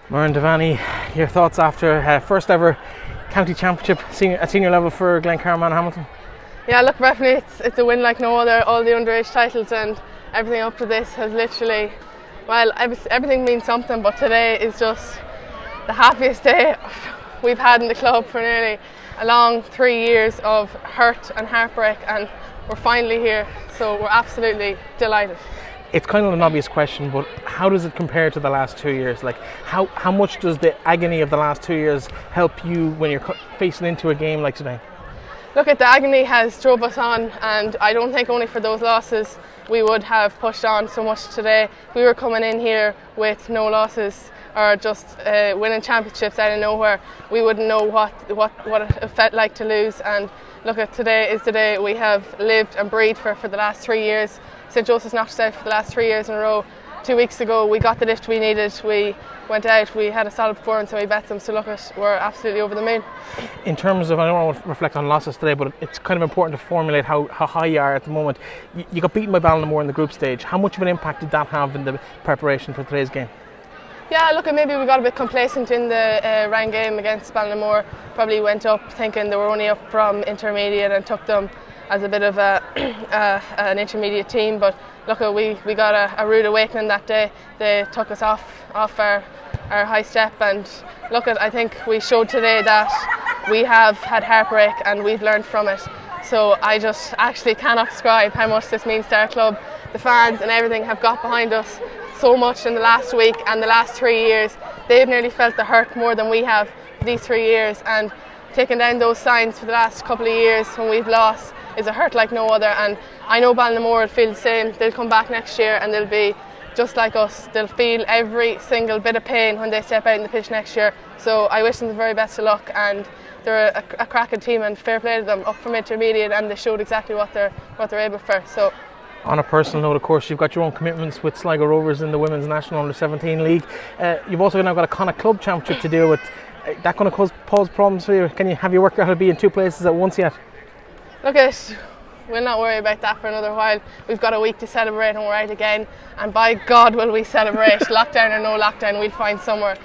Muireann Devaney, your thoughts after first ever county championship at senior level for Glencar Manorhamilton? Yeah, look, definitely it's a win like no other. All the underage titles and everything up to this has literally, well, everything means something, but today is just the happiest day we've had in the club for nearly a long 3 years of hurt and heartbreak, and we're finally here, so we're absolutely delighted. It's kind of an obvious question, but how does it compare to the last 2 years? Like, how much does the agony of the last 2 years help you when you're facing into a game like today? Look, the agony has drove us on, and I don't think only for those losses we would have pushed on so much today. If we were coming in here with no losses or just winning championships out of nowhere, we wouldn't know what it felt like to lose. And look, today is the day we have lived and breathed for the last 3 years. St. Joseph's knocked us out for the last 3 years in a row. 2 weeks ago we got the lift we needed, we went out, we had a solid performance and we bet them, so look, we're absolutely over the moon. In terms of, I don't want to reflect on losses today, but it's kind of important to formulate how high you are at the moment. You got beaten by Ballinamore in the group stage. How much of an impact did that have in the preparation for today's game? Yeah, look, maybe we got a bit complacent in the round game against Ballinamore. Probably went up thinking they were only up from intermediate and took them as a bit of an intermediate team, but look, we got a rude awakening that day. They took us off our high step, and look, I think we showed today that we have had heartbreak and we've learned from it. So I just actually cannot describe how much this means to our club. The fans and everything have got behind us so much in the last week and the last 3 years. They've nearly felt the hurt more than we have these 3 years, and taking down those signs for the last couple of years when we've lost is a hurt like no other. And I know Ballinamore will feel the same. They'll come back next year and they'll be just like us. They'll feel every single bit of pain when they step out in the pitch next year. So I wish them the very best of luck, and they're a cracking team, and fair play to them, up from intermediate, and they showed exactly what they're able for. So, on a personal note, of course, you've got your own commitments with Sligo Rovers in the Women's National Under-17 League. You've also now got a Connacht Club Championship to deal with. That going to cause problems for you? Have you worked out how to be in two places at once yet? Look, we'll not worry about that for another while. We've got a week to celebrate and we're out again, and by God will we celebrate. Lockdown or no lockdown, we'll find somewhere